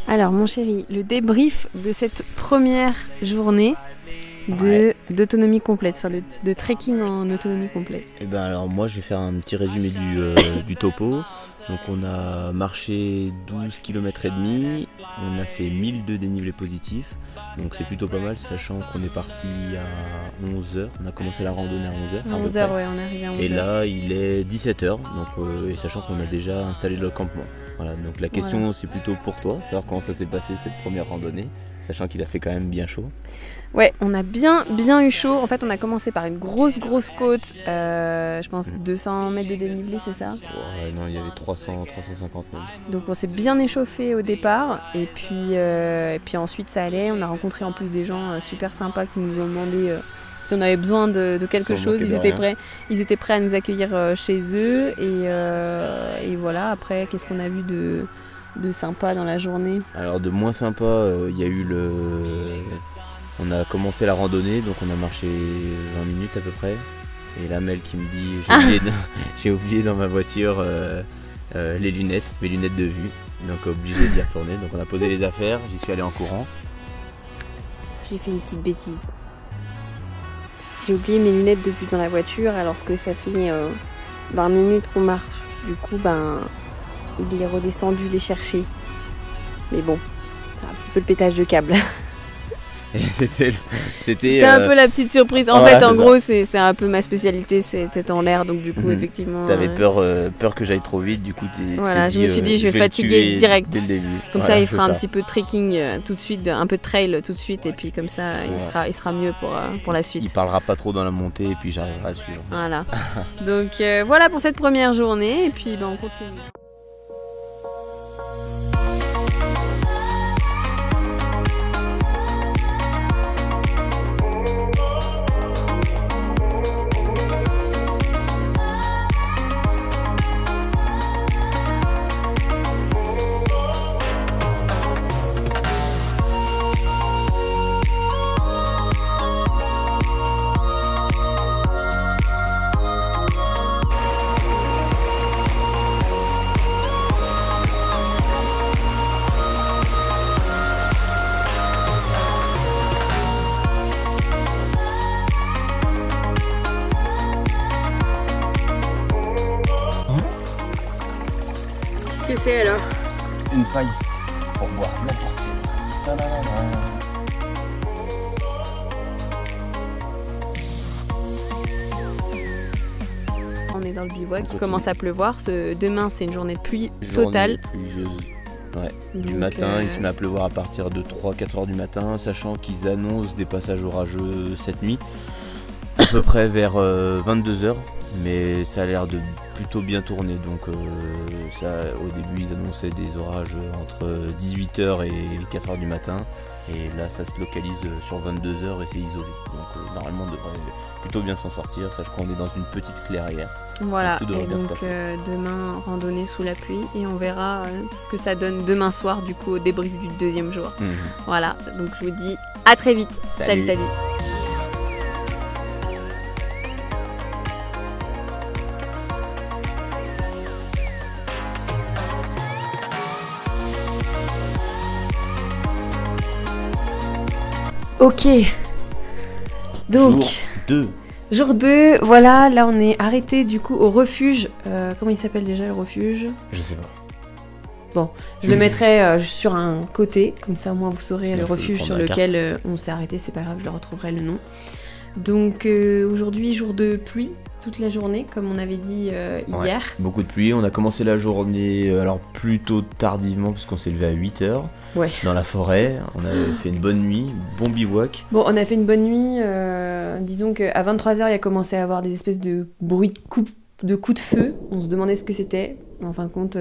Alors mon chéri, le débrief de cette première journée d'autonomie complète, enfin de trekking en autonomie complète. Et ben alors moi je vais faire un petit résumé du topo. Donc on a marché 12 km et demi, on a fait 1002 dénivelés positifs, donc c'est plutôt pas mal sachant qu'on est parti à 11h, on a commencé la randonnée à 11h. À 11h, ouais, on est arrivé à 11h. Et là il est 17h, donc, et sachant qu'on a déjà installé le campement. Voilà, donc la question c'est plutôt pour toi, savoir comment ça s'est passé cette première randonnée, sachant qu'il a fait quand même bien chaud. Ouais, on a bien eu chaud. En fait, on a commencé par une grosse côte, je pense 200 mètres de dénivelé, c'est ça? Ouais, non, il y avait 350 même. Donc on s'est bien échauffé au départ, et puis ensuite ça allait. On a rencontré en plus des gens super sympas qui nous ont demandé si on avait besoin de quelque chose. Ils étaient prêts à nous accueillir chez eux, et voilà. Après, qu'est-ce qu'on a vu de sympa dans la journée? Alors de moins sympa, il y a eu on a commencé la randonnée, donc on a marché 20 minutes à peu près. Et là, Mel qui me dit, j'ai oublié dans ma voiture mes lunettes de vue. Donc obligé d'y retourner. Donc on a posé les affaires, j'y suis allé en courant. J'ai fait une petite bêtise. J'ai oublié mes lunettes de vue dans la voiture alors que ça fait 20 minutes qu'on marche. Du coup, il est redescendu les chercher. Mais bon, c'est un petit peu le pétage de câble. C'était un peu la petite surprise. En fait, en gros, c'est un peu ma spécialité, c'est tête en l'air, donc du coup, effectivement. T'avais peur que j'aille trop vite, du coup, voilà, je me suis dit, je vais fatiguer direct. Dès le début. Comme ça, il fera un petit peu de trekking tout de suite, un peu de trail tout de suite, et puis comme ça, il sera mieux pour la suite. Il parlera pas trop dans la montée, et puis j'arriverai à le suivre. Voilà. Donc voilà pour cette première journée, et puis on continue. Qu'est-ce que c'est alors? Une faille pour boire n'importe On est dans le bivouac, il commence à pleuvoir. Demain, c'est une journée de pluie totale. Pluvieuse. Ouais. Du matin, il se met à pleuvoir à partir de 3-4 heures du matin, sachant qu'ils annoncent des passages orageux cette nuit, à peu près vers 22 heures. Mais ça a l'air de plutôt bien tourner, donc au début ils annonçaient des orages entre 18h et 4h du matin, et là ça se localise sur 22h et c'est isolé, donc normalement on devrait plutôt bien s'en sortir, sachant qu'on est dans une petite clairière. Voilà, et donc demain randonnée sous la pluie, et on verra ce que ça donne demain soir du coup au débrief du deuxième jour. Voilà, donc je vous dis à très vite. Salut. Ok, donc jour 2, voilà, là on est arrêté du coup au refuge. Comment il s'appelle déjà le refuge? Je sais pas. Bon, je le mettrai sur un côté, comme ça au moins vous saurez le refuge sur lequel on s'est arrêté, c'est pas grave, je le retrouverai le nom. Donc aujourd'hui, jour de pluie toute la journée, comme on avait dit hier. Beaucoup de pluie, on a commencé la journée alors plutôt tardivement, parce qu'on s'est levé à 8h dans la forêt, on avait fait une bonne nuit, bon bivouac. Bon, on a fait une bonne nuit, disons qu'à 23h, il a commencé à avoir des espèces de bruits de coups de feu, on se demandait ce que c'était. En fin de compte,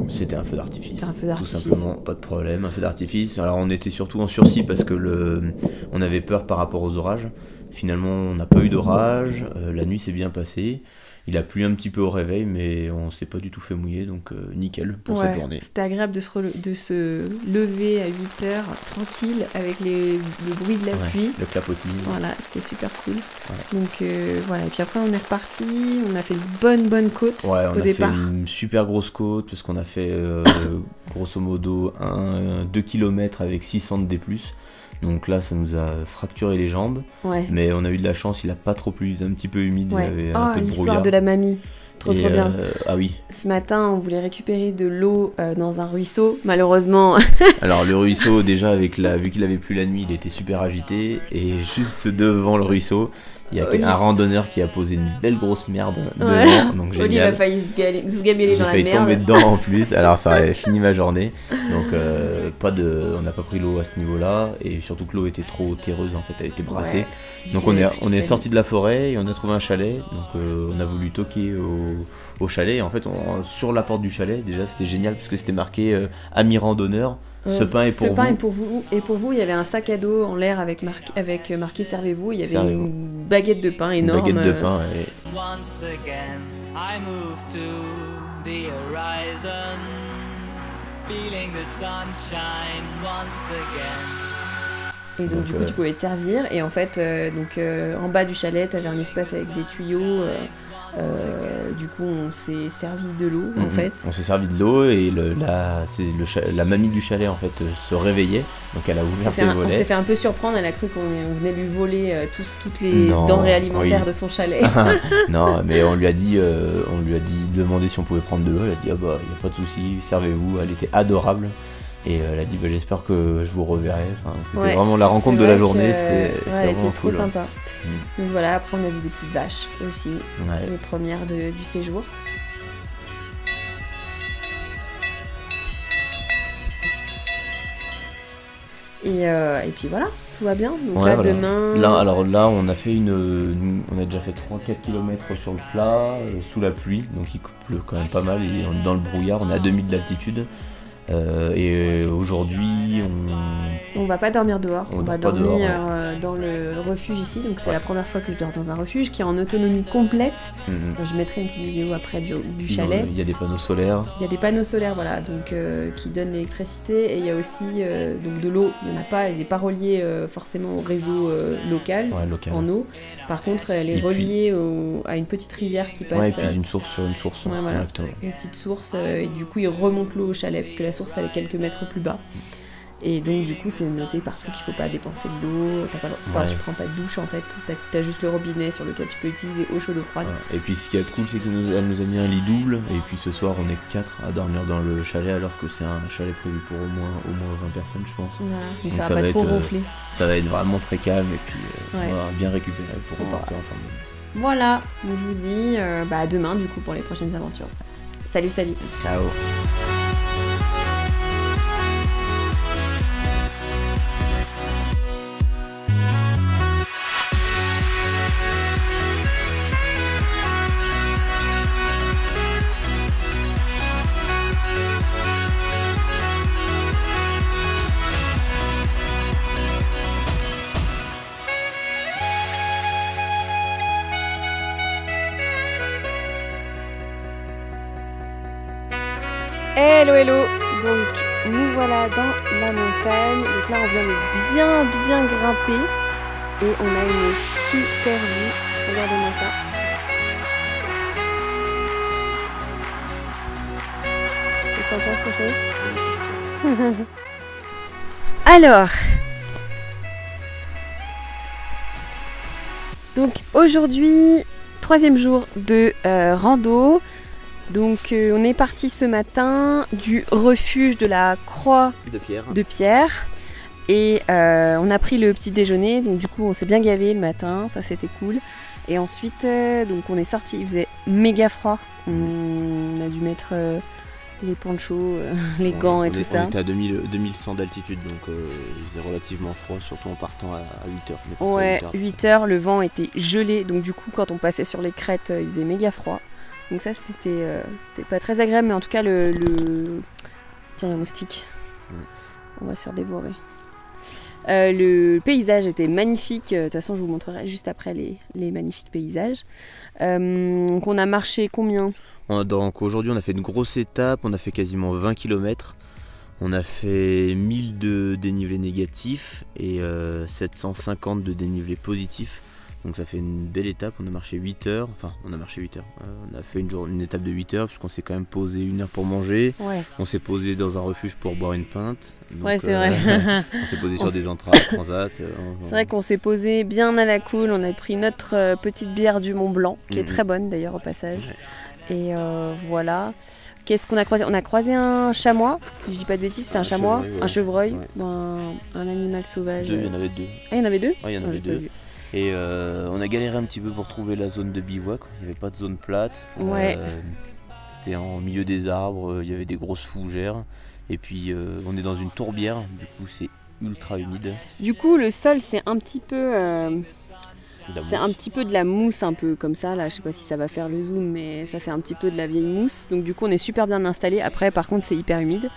c'était un feu d'artifice. Tout simplement, pas de problème, un feu d'artifice. Alors on était surtout en sursis parce que on avait peur par rapport aux orages. Finalement, on n'a pas eu d'orage, la nuit s'est bien passée. Il a plu un petit peu au réveil, mais on s'est pas du tout fait mouiller, donc nickel pour cette journée. C'était agréable de se lever à 8h tranquille avec le bruit de la pluie. Le clapotis. Voilà, c'était super cool. Ouais. Donc voilà, et puis après on est reparti, on a fait une bonne côte au départ. On a fait une super grosse côte, parce qu'on a fait grosso modo 2 km avec 600 de D+. Donc là, ça nous a fracturé les jambes, mais on a eu de la chance, il a pas trop plu, il faisait un petit peu humide, il y avait un peu de brouillard. L'histoire de la mamie, trop bien. Ah oui. Ce matin, on voulait récupérer de l'eau dans un ruisseau, malheureusement. Alors le ruisseau, déjà, vu qu'il avait plu la nuit, il était super agité, et juste devant le ruisseau, il y a un randonneur qui a posé une belle grosse merde devant, donc génial. Olive a failli se gabeler dans la merde. J'ai failli tomber dedans en plus, alors ça aurait fini ma journée. Donc on n'a pas pris l'eau à ce niveau-là, et surtout que l'eau était trop terreuse, en fait, elle était brassée. Donc on est sorti de la forêt et on a trouvé un chalet, donc on a voulu toquer au chalet, et en fait sur la porte du chalet, déjà c'était génial parce que c'était marqué ami randonneur. Ce pain est pour vous. Ce pain est pour vous. Et pour vous, il y avait un sac à dos en l'air avec marqué servez-vous. Il y avait une baguette de pain énorme. Une baguette de pain, Once again, I move to the horizon, feeling the sunshine once again. Et donc du coup, tu pouvais te servir. Et en fait, en bas du chalet, tu avais un espace avec des tuyaux. Du coup, on s'est servi de l'eau en fait. On s'est servi de l'eau et la mamie du chalet en fait se réveillait, donc elle a ouvert ses volets. On s'est fait un peu surprendre, elle a cru qu'on venait lui voler toutes les denrées alimentaires de son chalet. Non, mais on lui a dit demander si on pouvait prendre de l'eau. Elle a dit ah bah y a pas de souci, servez-vous. Elle était adorable. Et elle a dit bah, j'espère que je vous reverrai. Enfin, c'était vraiment la rencontre de la journée, c'était vraiment trop sympa. Donc voilà, après on a vu des petites vaches aussi, les premières du séjour. Et puis voilà, tout va bien. Donc là, demain. Là, on a fait on a déjà fait 3-4 km sur le plat, sous la pluie, donc il pleut quand même pas mal, et on est dans le brouillard, on est à 2000 d'altitude. Et aujourd'hui, on va pas dormir dehors, on va dormir dans le refuge ici. Donc c'est la première fois que je dors dans un refuge qui est en autonomie complète. Je mettrai une petite vidéo après du chalet. Il y a des panneaux solaires. Il y a des panneaux solaires, voilà, donc qui donnent l'électricité. Et il y a aussi donc de l'eau. Il n'y en a pas, elle n'est pas reliée forcément au réseau local en eau. Par contre, elle est reliée à une petite rivière qui passe. Et puis une source sur une source. Voilà, une petite source. Et du coup, il remonte l'eau au chalet parce que la source elle est quelques mètres plus bas. Et donc du coup c'est noté partout qu'il faut pas dépenser de l'eau, tu prends pas de douche en fait, t'as juste le robinet sur lequel tu peux utiliser eau chaude ou froide. Et puis ce qui est cool c'est qu'elle nous a mis un lit double, et puis ce soir on est 4 à dormir dans le chalet alors que c'est un chalet prévu pour au moins 20 personnes je pense. Voilà. Donc ça va pas trop gonfler. Ça va être vraiment très calme et puis on va bien récupérer pour repartir en fin de journée. Voilà, donc je vous dis à demain du coup pour les prochaines aventures. Salut. Ciao. Hello. Donc nous voilà dans la montagne. Donc là on vient de bien grimper et on a une super vue. Regardez-moi ça. Qu'est-ce que t'en penses, Alors, donc aujourd'hui 3e jour de rando. Donc on est parti ce matin du refuge de la Croix de Pierre et on a pris le petit déjeuner, donc du coup on s'est bien gavé le matin, ça c'était cool. Et ensuite donc on est sorti, il faisait méga froid, on a dû mettre les ponchos, les gants et tout ça. On était à 2100 d'altitude, donc il faisait relativement froid, surtout en partant à 8h. Ouais, 8h, le vent était gelé, donc du coup quand on passait sur les crêtes il faisait méga froid. Donc ça c'était pas très agréable, mais en tout cas Tiens, il y a un moustique. On va se faire dévorer. Le paysage était magnifique. De toute façon, je vous montrerai juste après les magnifiques paysages. Donc on a marché combien? Donc aujourd'hui, on a fait une grosse étape. On a fait quasiment 20 km. On a fait 1000 de dénivelé négatif et 750 de dénivelé positif. Donc ça fait une belle étape. On a marché 8 heures. Enfin, on a marché 8 heures. On a fait une étape de 8 heures parce qu'on s'est quand même posé 1 heure pour manger. Ouais. On s'est posé dans un refuge pour boire une pinte. Donc, ouais, c'est vrai. On s'est posé sur des transats. C'est vrai qu'on s'est posé bien à la cool. On a pris notre petite bière du Mont Blanc, qui est très bonne d'ailleurs au passage. Ouais. Et voilà. Qu'est-ce qu'on a croisé? On a croisé un chamois, si je dis pas de bêtises, c'était un chamois, ouais. Un chevreuil, ouais. un animal sauvage. Il y en avait 2. Ah, il y en avait 2? Ouais, il y en avait 2. Et on a galéré un petit peu pour trouver la zone de bivouac. Il n'y avait pas de zone plate. Ouais. C'était en milieu des arbres, il y avait des grosses fougères. Et puis on est dans une tourbière, du coup c'est ultra humide. Du coup le sol c'est un petit peu... c'est un petit peu de la mousse un peu comme ça, là je sais pas si ça va faire le zoom mais ça fait un petit peu de la vieille mousse. Donc du coup on est super bien installé, après par contre c'est hyper humide.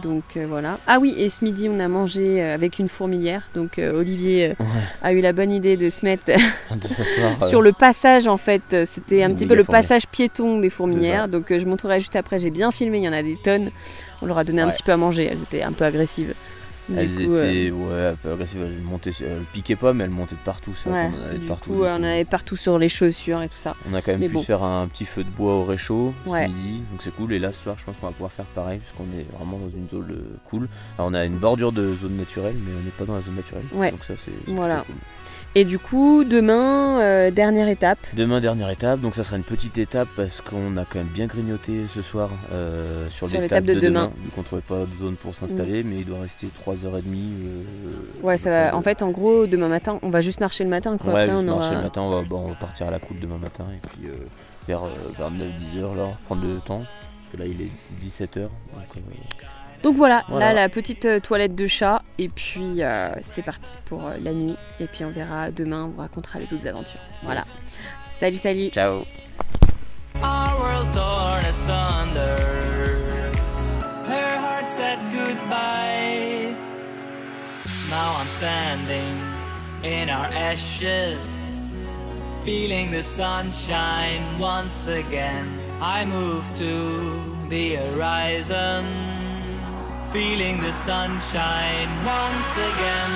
Donc voilà. Ah oui, et ce midi on a mangé avec une fourmilière, donc Olivier a eu la bonne idée de se mettre sur le passage en fait, c'était un petit peu le passage piéton des fourmilières. Donc je montrerai juste après, j'ai bien filmé, il y en a des tonnes. On leur a donné un petit peu à manger, elles étaient un peu agressives. Elles étaient un peu agressives, elles piquaient pas mais elles montaient de partout. On en avait de partout. On en avait partout sur les chaussures et tout ça. On a quand même pu faire un petit feu de bois au réchaud ce midi, donc c'est cool. Et là ce soir je pense qu'on va pouvoir faire pareil parce qu'on est vraiment dans une zone cool. Alors on a une bordure de zone naturelle mais on n'est pas dans la zone naturelle. Donc ça c'est voilà. Cool. Et du coup, demain, dernière étape. Demain, dernière étape, donc ça sera une petite étape parce qu'on a quand même bien grignoté ce soir sur l'étape de demain. Vu qu'on ne trouvait pas de zone pour s'installer, mais il doit rester 3h30. Ouais, ça va. En fait, en gros, demain matin, on va juste marcher le matin. Quoi. Ouais, après, juste marcher le matin, on va partir à la cool demain matin et puis vers 9-10h, là, prendre le temps. Parce que là, il est 17h. Donc voilà, là la petite toilette de chat et puis c'est parti pour la nuit et puis on verra demain, on vous racontera les autres aventures. Voilà. Salut, salut. Ciao. Our world torn asunder. Her heart said goodbye. Now I'm standing in our ashes, feeling the sunshine once again. I move to the horizon, feeling the sunshine once again.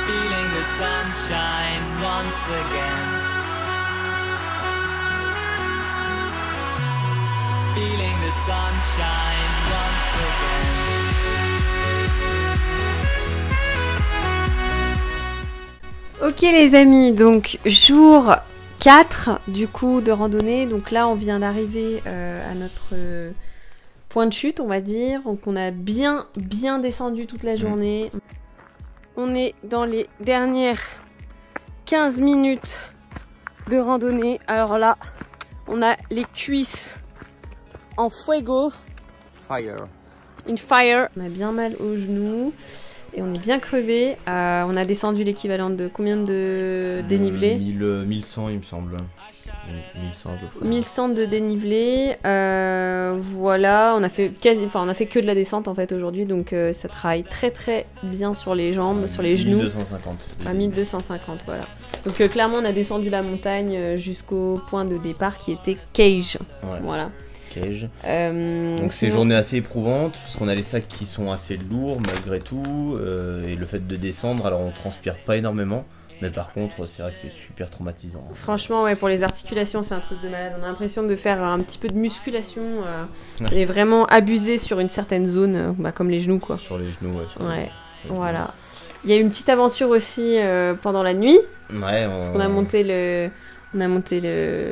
Feeling the sunshine once again. Feeling the sunshine once again. Ok les amis, donc jour 4 du coup de randonnée. Donc là on vient d'arriver à notre point de chute on va dire. Donc on a bien descendu toute la journée. On est dans les dernières 15 minutes de randonnée. Alors là on a les cuisses en fuego. Fire. In fire. On a bien mal aux genoux. Et on est bien crevé. On a descendu l'équivalent de combien de dénivelé 1100 il me semble. 1100 à peu près. 1100 de dénivelé. Voilà, on a fait que de la descente en fait aujourd'hui, donc ça travaille très bien sur les jambes, sur les genoux. 1250. À 1250, voilà. Donc clairement on a descendu la montagne jusqu'au point de départ qui était Cage. Ouais. Voilà. Donc c'est une journée assez éprouvante parce qu'on a les sacs qui sont assez lourds malgré tout et le fait de descendre, alors on transpire pas énormément mais par contre c'est vrai que c'est super traumatisant. Franchement ouais, pour les articulations c'est un truc de malade, on a l'impression de faire un petit peu de musculation et vraiment abuser sur une certaine zone comme les genoux quoi. Sur les genoux ouais. Voilà. Il y a eu une petite aventure aussi pendant la nuit parce qu'on a monté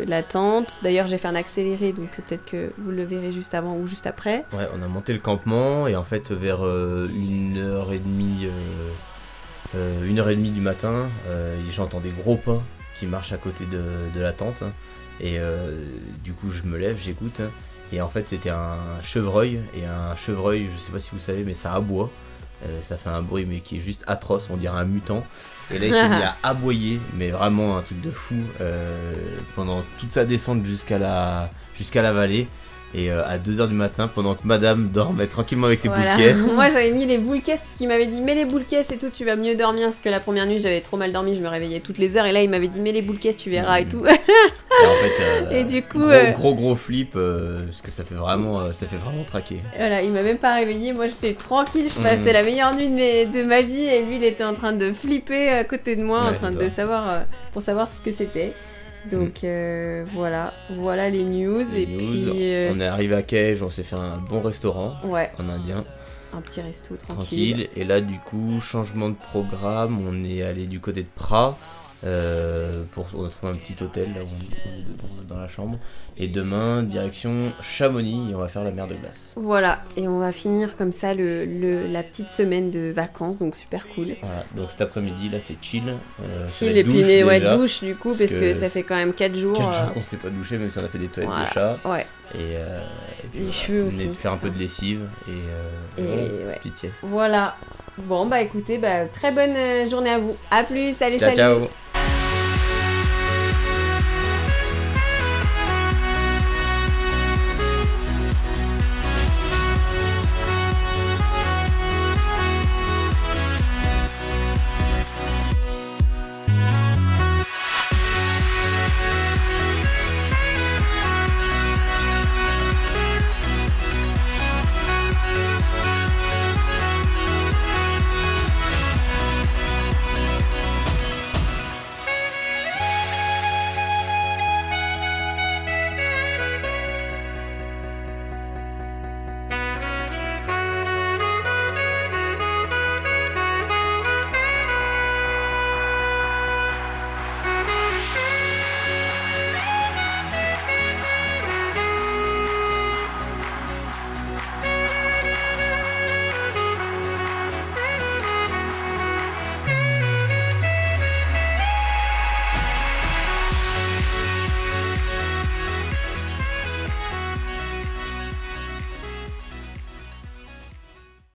la tente. D'ailleurs, j'ai fait un accéléré, donc peut-être que vous le verrez juste avant ou juste après. Ouais, on a monté le campement et en fait, vers 1h30 du matin, j'entends des gros pas qui marchent à côté de la tente. Et du coup, je me lève, j'écoute. Et en fait, c'était un chevreuil. Et un chevreuil, je sais pas si vous savez, mais ça aboie. Ça fait un bruit mais qui est juste atroce, on dirait un mutant. Et là il s'est mis à aboyer, mais vraiment un truc de fou pendant toute sa descente jusqu'à la vallée. Et à 2h du matin, pendant que madame dormait tranquillement avec ses boules Voilà. caisses. Moi j'avais mis les boules caisses parce qu'il m'avait dit mets les boules caisses et tout, tu vas mieux dormir. Parce que la première nuit j'avais trop mal dormi, je me réveillais toutes les heures. Et là il m'avait dit mets les boules caisses, tu verras et tout. Et en fait, Et du coup, gros flip, parce que ça fait vraiment traquer. Voilà, il m'a même pas réveillé. Moi j'étais tranquille, je passais la meilleure nuit de ma vie. Et lui il était en train de flipper à côté de moi, en train de savoir, pour savoir ce que c'était. Donc voilà les news. Puis on est arrivé à Cage, on s'est fait un bon restaurant en indien. Un petit resto tranquille. Et là du coup, changement de programme, on est allé du côté de Pras. On a trouvé un petit hôtel là où on est dans la chambre. Et demain, direction Chamonix, et on va faire la mer de glace. Voilà, et on va finir comme ça la petite semaine de vacances, donc super cool. Voilà, donc cet après-midi là c'est chill. Chill et puis douche du coup, parce que ça fait quand même 4 jours. 4 jours qu'on s'est pas douché, même si on a fait des toilettes de chat. Ouais. Et puis les cheveux aussi. De faire un peu de lessive et petite sieste. Voilà. Bon bah écoutez, très bonne journée à vous. À plus, salut. Ciao.